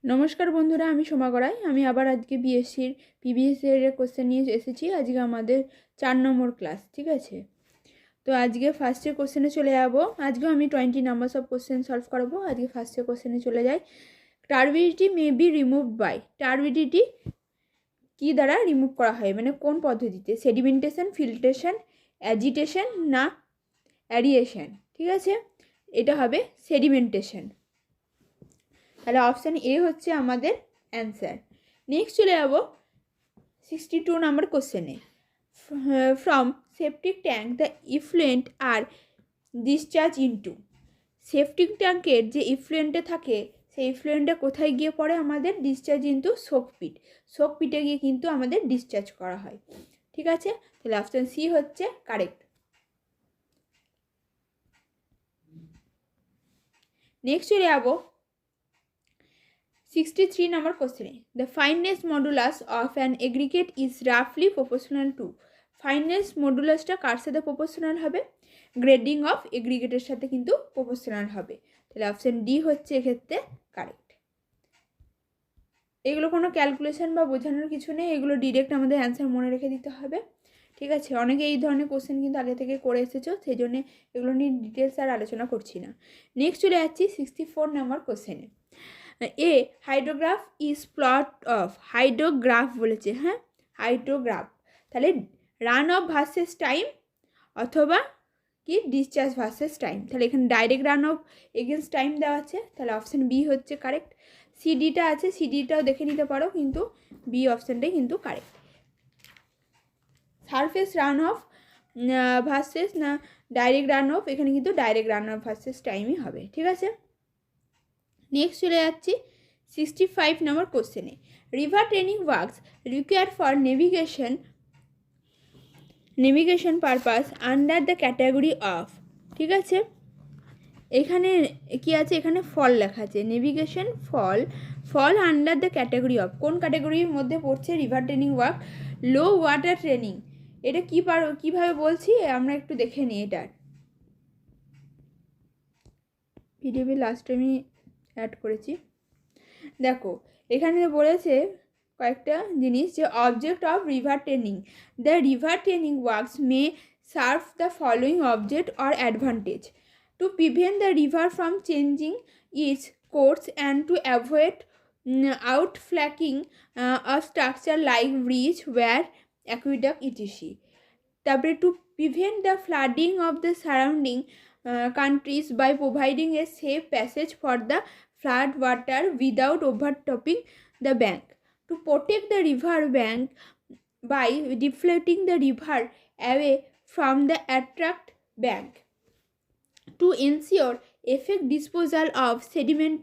নমস্কার বন্ধুরা, আমি সোমা গড়াই। আমি আবার আজকে বিএসসির পিবিএসের কোশ্চেন নিয়ে এসেছি। আজকে আমাদের 4 নম্বর ক্লাস, ঠিক আছে। তো আজকে ফার্স্টের কোশ্চেনে চলে যাব। আজকেও আমি 20 নাম্বারস অফ কোশ্চেন সলভ করবো। আজকে ফার্স্টের কোশ্চেনে চলে যাই। Turbidity may be removed by. Turbidity কী দ্বারা রিমুভ করা হয়, মানে কোন পদ্ধতিতে? সেডিমেন্টেশন, ফিল্ট্রেশন, অ্যাজিটেশন না অ্যারিয়েশন? ঠিক আছে, এটা হবে সেডিমেন্টেশন। তাহলে অপশান এ হচ্ছে আমাদের অ্যান্সার। নেক্সট চলে যাব 62 নম্বর কোশ্চেনে। From septic tank the effluent are discharge into. Septic ট্যাঙ্কের যে ইফ্লুয়েন্টে থাকে সেই ইফ্লুয়েন্টটা কোথায় গিয়ে পড়ে? আমাদের ডিসচার্জ ইনটু সোকপিট। সোকপিটে গিয়ে কিন্তু আমাদের ডিসচার্জ করা হয়, ঠিক আছে। তাহলে অপশান সি হচ্ছে কারেক্ট। নেক্সট চলে যাব 63 নম্বর কোশ্চেনে। The fineness modulus of an aggregate is রাফলি প্রপোর্শনাল টু। ফাইনেস মডুলাসটা কার সাথে প্রপোর্শনাল হবে? গ্রেডিং অফ এগ্রিগেটের সাথে কিন্তু প্রপোর্শনাল হবে। তাহলে অপশান ডি হচ্ছে এক্ষেত্রে কারেক্ট। এগুলো কোনো ক্যালকুলেশন বা বোঝানোর কিছু নেই, এগুলো ডিরেক্ট আমাদের অ্যান্সার মনে রেখে দিতে হবে, ঠিক আছে। অনেকে এই ধরনের কোশ্চেন কিন্তু আগে থেকে করে এসেছো, সেই জন্য এগুলো নিয়ে ডিটেলস আর আলোচনা করছি না। নেক্সট চলে যাচ্ছি 64 নম্বর কোশ্চেনে। এ hydrograph is plot of. Hydrograph বলেছে, হ্যাঁ, হাইড্রোগ্রাফ। তাহলে রান অফ ভার্সেস টাইম অথবা কি ডিসচার্জ ভার্সেস টাইম। তাহলে এখানে direct run of against time দেওয়া আছে, তাহলে অপশান বি হচ্ছে কারেক্ট। সিডিটা আছে, সিডিটাও দেখে নিতে পারো, কিন্তু বি অপশানটাই কিন্তু correct. Surface run of versus না ডাইরেক্ট রান অফ, এখানে কিন্তু ডাইরেক্ট রান অফ ভার্সেস টাইমই হবে, ঠিক আছে। নেক্সট চলে যাচ্ছি 65 নম্বর কোশ্চেনে। River training works required for navigation purpose under the category of. ঠিক আছে, এখানে কি আছে? এখানে ফল লেখা আছে, navigation fall under the category of. কোন ক্যাটাগরির মধ্যে পড়ছে? River training work, low water training. এটা কীভাবে বলছি আমরা একটু দেখে নিই। এটার পিডিএফে লাস্ট আমি অ্যাড করেছি, দেখো এখানে বলেছে কয়েকটা জিনিস, যে object of river training. The river training works may serve the following object or advantage: to prevent the river from changing its course and to avoid outflanking of structure like bridge, weir, aqueduct ETC. তারপরে to prevent the flooding of the surrounding countries by providing a safe passage for the flood water without overtopping the bank. To protect the river bank by deflecting the river away from the attract bank. To ensure effective disposal of sediment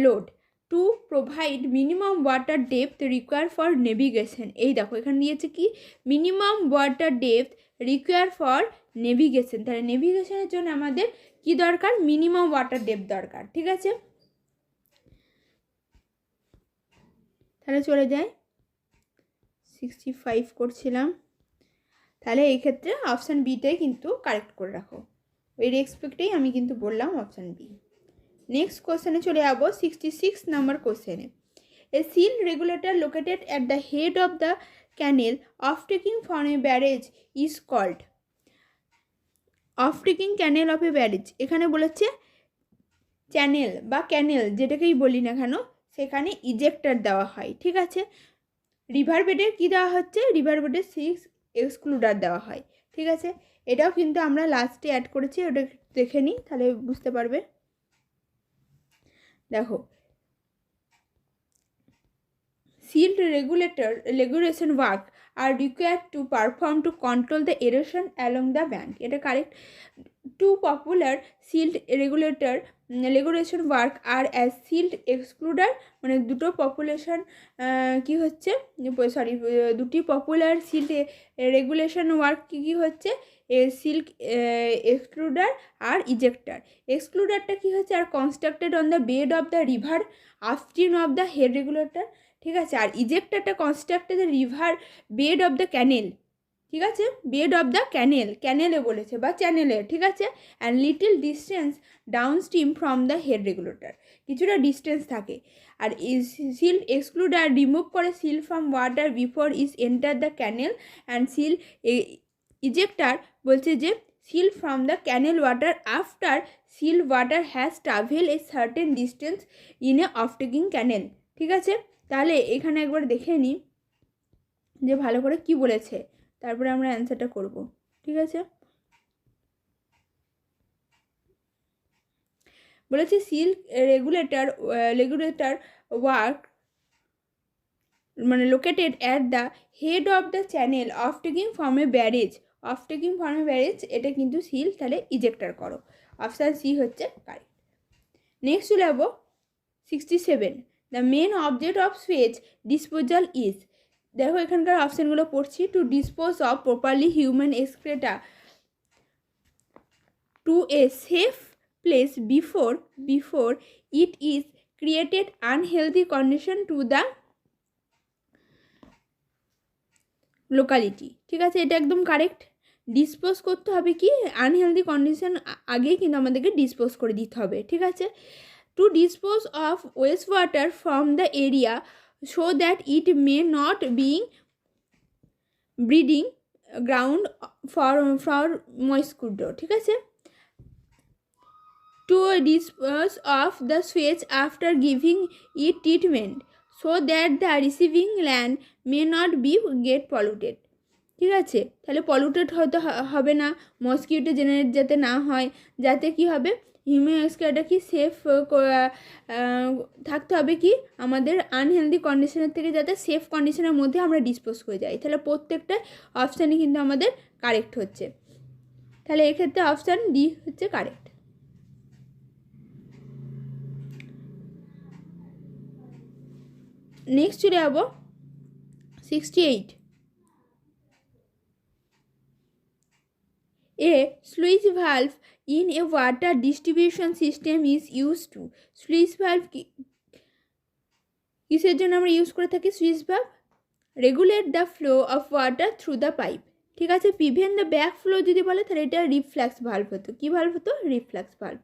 load. To provide minimum water depth required for navigation. এই দেখো এখানে দিয়েছে কি? Minimum water depth require for navigation. তাহলে নেভিগেশনের জন্য আমাদের কি দরকার? মিনিমাম ওয়াটার ডেপথ দরকার, ঠিক আছে। তাহলে চলে যাই 65 করছিলাম, তাহলে এই ক্ষেত্রে অপশান বিটাই কিন্তু কারেক্ট করে রাখো। ওই রেসপেক্টেই আমি কিন্তু বললাম অপশান বি। নেক্সট কোশ্চেনে চলে যাবো 66 নম্বর কোশ্চেনে। A silt regulator located at the head of the canal off taking from a barrage is called. Off taking canal of a barrage, এখানে বলেছে চ্যানেল বা ক্যানেল যেটাকেই বলি না কেন, সেখানে ইজেক্টর দেওয়া হয়, ঠিক আছে। রিভার বেডের কী দেওয়া হচ্ছে? রিভার বেডের 6 এক্সক্লুডার দেওয়া হয়, ঠিক আছে। এটাও কিন্তু আমরা লাস্টে অ্যাড করেছি, ওটা দেখে নিই তাহলে বুঝতে পারবে। দেখো sealed regulation work are required to perform to control the erosion along the bank. এটা correct. Two popular sealed regulation work are as sealed excluder, মানে দুটো দুটি পপুলার সিল্ড রেগুলেশন ওয়ার্ক কী হচ্ছে? সিল্ক এক্সক্লুডার আর ইজেক্টার। এক্সক্লুডারটা কী হচ্ছে? Are constructed on the bed of the river upstream of the head regulator, ঠিক আছে। আর ইজেক্টারটা constructed the river bed of the canal, ঠিক আছে, বেড অফ দ্য ক্যানেলে বলেছে বা চ্যানেলে, ঠিক আছে, and little distance downstream from the head regulator, কিছুটা ডিস্টেন্স থাকে। আর সিল্ট এক্সক্লুড আর রিমুভ করে silt from water before is enter the canal and silt ejector বলছে যে silt from the canal water after silt water has travel a certain distance in a offtaking canal. ঠিক আছে, তাহলে এখানে একবার দেখে নিই যে ভালো করে কি বলেছে, তারপরে আমরা অ্যান্সারটা করব। ঠিক আছে, বলেছে সিল রেগুলেটর ওয়ার্ক মানে located at the head of the channel off taking from a barrage, এটা কিন্তু সিল, তাহলে ইজেক্টার করো, অপশান সি হচ্ছে কারেক্ট। নেক্সট চলে যাবো 67, the main object of sewage disposal is, দেখো এখানকার অপশানগুলো পড়ছি, to dispose of properly human excreta to a safe place before it is created unhealthy condition to the locality। ঠিক আছে, এটা একদম কারেক্ট। ডিসপোজ করতে হবে কি, আনহেলদি কন্ডিশন আগেই কিন্তু আমাদেরকে ডিসপোজ করে দিতে হবে। ঠিক আছে, to dispose of waste water from the area so that it may not being breeding ground for mosquito. ঠিক আছে, to dispose of the sewage after giving it treatment so that the receiving land may not be get polluted। ঠিক আছে, তাহলে polluted হয়তো হবে না, mosquito generate যাতে না হয়, যাতে কি হবে হিউম্যান এক্সক্রেটা কি সেফ থাকতে হবে, কি আমাদের আনহেলদি কন্ডিশনের থেকে যাতে সেফ কন্ডিশনের মধ্যে আমরা ডিসপোজ করে যাই। তাহলে প্রত্যেকটা অপশানই কিন্তু আমাদের কারেক্ট হচ্ছে, তাহলে এক্ষেত্রে অপশান ডি হচ্ছে কারেক্ট। নেক্সট চলে যাবো 68, a sluice valve in a water distribution system is use to, sluice valve কিসের জন্য আমরা ইউজ করে থাকি? সুইচ valve regulate the flow of water through the pipe. ঠিক আছে, প্রিভেন্ট দ্য ব্যাক ফ্লো যদি বলে তাহলে এটা রিফ্লেক্স ভালভ হতো। কি ভালভ হতো? Reflex valve.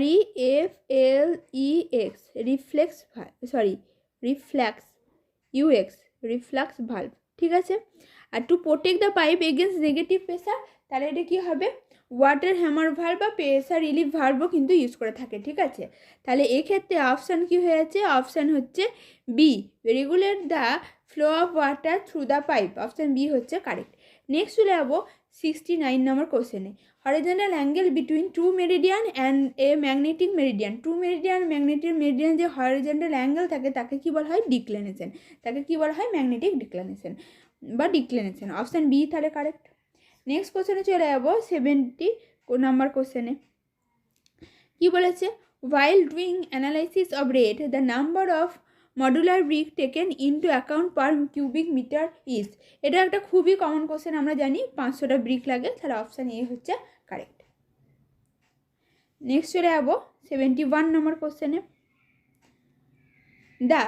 REFLEX reflex reflex valve. ঠিক আছে, আর to protect the pipe against negative pressure, তাহলে এটা কি হবে? ওয়াটার হ্যামার ভালভ বা প্রেসার রিলিফ ভালভও কিন্তু ইউজ করে থাকে। ঠিক আছে, তাহলে এক্ষেত্রে অপশান কি হয়েছে? অপশান হচ্ছে B, regulate the flow of water through the pipe, option B হচ্ছে কারেক্ট। নেক্সট চলে যাবো 69 নম্বর কোশ্চেনে, horizontal angle between two meridian and a magnetic meridian. Two meridian magnetic meridian যে হরিজন্টাল অ্যাঙ্গেল থাকে তাকে কি বলা হয়? ডিক্লিনেশন। তাকে কি বলা হয়? ম্যাগনেটিক ডিক্লিনেশন বা ডিক্লিনেশন, অপশান বি তাহলে কারেক্ট। নেক্সট কোশ্চেনে চলে যাবো 70 নম্বর কোশ্চেনে, কি বলেছে? while doing analysis of rate the number of modular brick taken into account per cubic meter is, এটা একটা খুবই কমন কোশ্চেন, আমরা জানি 500টা ব্রিক লাগে, তাহলে অপশান এ হচ্ছে কারেক্ট। নেক্সট চলে যাবো 71 নম্বর কোশ্চেনে, the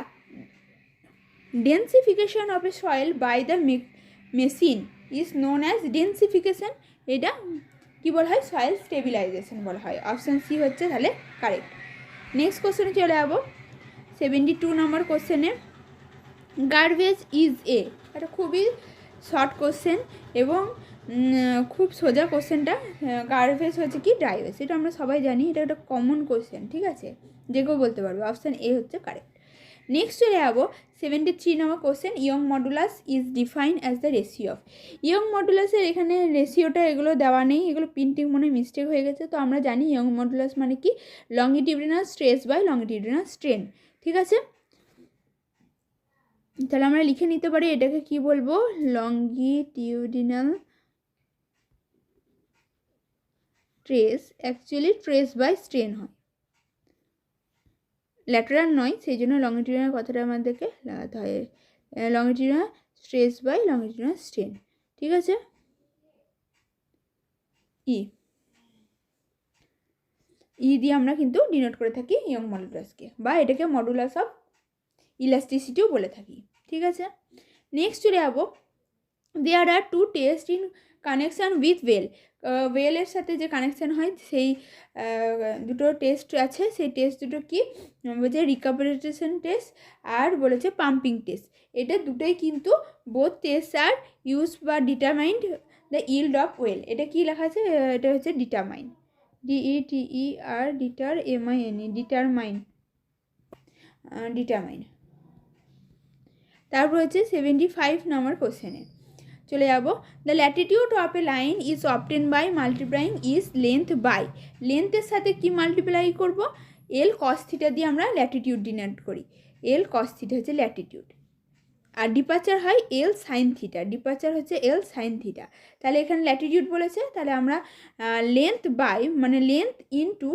densification of a soil by the machine is known as densification, এটা কি বলা হয়? সয়েল স্টেবিলাইজেশন বলা হয়, অপশান সি হচ্ছে তাহলে কারেক্ট। নেক্সট কোশ্চেনে চলে যাবো 72 নম্বর কোশ্চেনে, গার্বেজ ইজ এ, এটা খুবই শর্ট কোশ্চেন এবং খুব সোজা কোশ্চেনটা। গার্বেজ হচ্ছে কি? ড্রাই ওয়েস্ট, এটা আমরা সবাই জানি, এটা একটা কমন কোশ্চেন। ঠিক আছে, যে কেউ বলতে পারবে, অপশান এ হচ্ছে কারেক্ট। নেক্সট চলে যাবো 73 নম্বর question, Young modulus is defined as the ratio of, Young মডুলাসের এখানে রেশিওটা এগুলো দেওয়া নেই, এগুলো প্রিন্টিং মনে মিস্টেক হয়ে গেছে। তো আমরা জানি ইয়ং মডুলাস মানে কি? Longitudinal stress by longitudinal strain. ঠিক আছে, তাহলে আমরা লিখে নিতে পারি এটাকে কি বলবো? Longitudinal stress, actually stress by strain হয়, ল্যাটেরাল নয়, সেই জন্য লংগিটিউডিনাল কথাটা আমাদেরকে লাগাতে হয়, longitudinal stress by longitudinal strain. ঠিক আছে, ই দিয়ে আমরা কিন্তু ডিনোট করে থাকি ইয়ং মডুলাসকে, বা এটাকে মডুলাস অফ ইলাস্টিসিটিও বলে থাকি। ঠিক আছে, নেক্সট চলে যাবো, there are two test in connection with well. ওয়েলের সাথে যে কানেকশান হয় সেই দুটো টেস্ট আছে, সেই টেস্ট দুটো কি বলছে, রিকাপারেশন টেস্ট আর বলেছে পাম্পিং টেস্ট। এটা দুটোই কিন্তু বোথ টেস্ট আর ইউজ বা determined the yield of well. এটা কি লেখা আছে, এটা হচ্ছে determine, DETER deter MINE, determine, determine. তারপর হচ্ছে 75 নম্বর কোশ্চেনে চলে যাব, the latitude of a line is obtain by multiplying is length by. লেন্থের সাথে কি মাল্টিপ্লাই করব, এল কস থিটা দিয়ে আমরা ল্যাটিটিউড ডিনোট করি, এল কস থিটা হচ্ছে ল্যাটিটিউড, আর ডিপারচার হয় এল সাইন থিটা, ডিপারচার হচ্ছে এল সাইন থিটা। তাহলে এখানে ল্যাটিটিউড বলেছে, তাহলে আমরা লেন্থ বাই মানে length into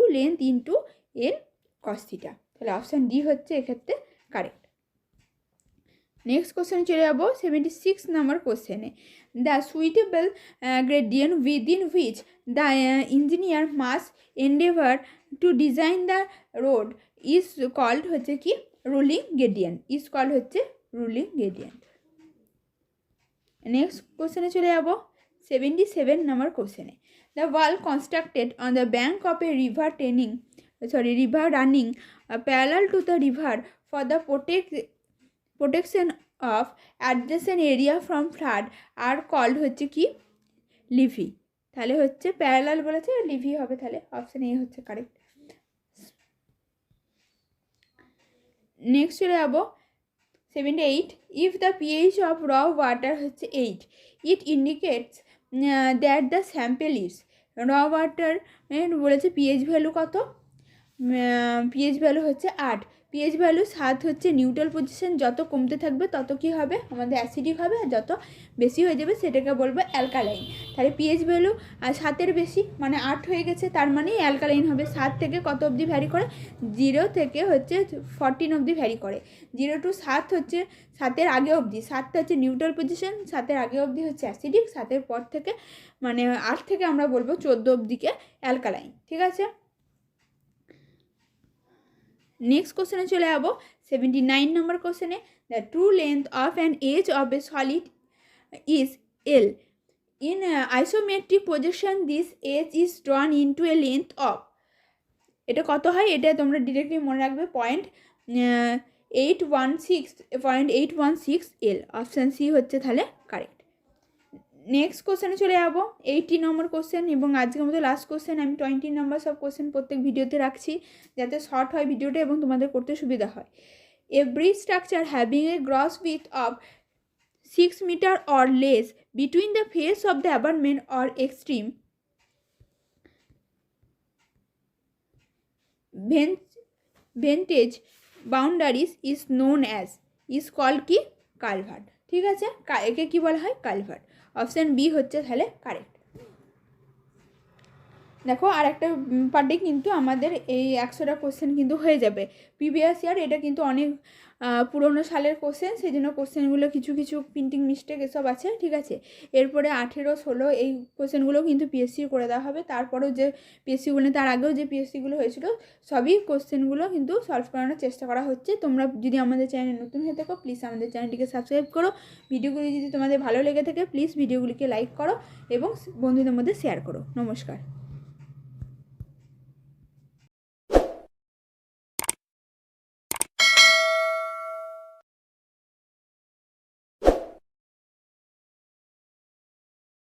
L cos theta, তাহলে অপশান ডি হচ্ছে এক্ষেত্রে কারেক্ট। নেক্সট কোশ্চেনে চলে যাবো 76 নম্বর কোশ্চেনে, the suitable gradient within which the engineer must endeavour to design the road is called হচ্ছে কি রুলিং গ্রেডিয়েন্ট, ইজ কল্ড হচ্ছে রুলিং গ্রেডিয়েন্ট। নেক্সট কোশ্চেনে চলে যাবো 77 নম্বর কোশ্চেনে, the wall constructed on the bank of a river running parallel to the river for the protection of adjacent area from flood are called হচ্ছে কি Libby. তাহলে হচ্ছে প্যারালাল বলেছে, লিভি হবে, তাহলে অপশন এ হচ্ছে কারেক্ট। নেক্সট চলে যাবো 78, ইফ দ্য pH অফ র ওয়াটার হচ্ছে 8, ইট indicates that the sample is. র ওয়াটার বলেছে pH ভ্যালু কত, pH ভ্যালু হচ্ছে 8, pH ভ্যালু 7 হচ্ছে নিউট্রাল পজিশন, যত কমতে থাকবে তত কি হবে আমাদের অ্যাসিডিক হবে, আর যত বেশি হয়ে যাবে সেটাকে বলবো অ্যালকালাইন। তাহলে pH ভ্যালু 7-এর বেশি মানে 8 হয়ে গেছে, তার মানে অ্যালকালাইন হবে। 7 থেকে কত অবধি ভ্যারি করে, 0 থেকে হচ্ছে 14 অবধি ভ্যারি করে, 0 to 7 হচ্ছে 7-এর আগে অবধি, 7টা হচ্ছে নিউট্রাল পজিশন, 7-এর আগে অবধি হচ্ছে অ্যাসিডিক, 7-এর পর থেকে মানে 8 থেকে আমরা বলবো 14 অবধিকে অ্যালকালাইন। ঠিক আছে, নেক্সট কোশ্চেনে চলে যাবো 79 নম্বর কোশ্চেনে, the true length of an edge of a solid is L. In isometric projection this edge is drawn into a length of, এটা কত হয় এটা তোমরা ডিরেক্টলি মনে রাখবে, 0.816 এল, অপশান সি হচ্ছে তাহলে কারেক্ট। নেক্সট কোশ্চেনে চলে যাবো 80 নম্বর কোশ্চেন, এবং আজকের মতো লাস্ট কোশ্চেন। আমি 20 নম্বর সব কোশ্চেন প্রত্যেক ভিডিওতে রাখছি যাতে শর্ট হয় ভিডিওটা এবং তোমাদের করতে সুবিধা হয়। Every structure having a gross width of 6 metre or less between the face of the abutment or extreme vantage boundaries is known as, is called কি কালভার্ট। ঠিক আছে, একে কি বলা হয় কালভার্ট, অপশান বি হচ্ছে তাহলে কারেক্ট। দেখো আর একটা পার্টে কিন্তু আমাদের এই 100টা কোশ্চেন কিন্তু হয়ে যাবে প্রিভিয়াস ইয়ার, এটা কিন্তু অনেক পুরোনো সালের কোশ্চেন, সেই জন্য কোশ্চেনগুলো কিছু প্রিন্টিং মিস্টেক এসব আছে। ঠিক আছে, এরপরে 18, 16 এই কোশ্চেনগুলো কিন্তু পিএসসি করে দেওয়া হবে, তারপরেও যে পিএসসিগুলো তার আগেও যে পিএসসিগুলো হয়েছিল সবই কোশ্চেনগুলো কিন্তু সলভ করানোর চেষ্টা করা হচ্ছে। তোমরা যদি আমাদের চ্যানেলে নতুন হয়ে থাকো প্লিজ আমাদের চ্যানেলটিকে সাবস্ক্রাইব করো, ভিডিওগুলি যদি তোমাদের ভালো লেগে থাকে প্লিজ ভিডিওগুলিকে লাইক করো এবং বন্ধুদের মধ্যে শেয়ার করো। নমস্কার।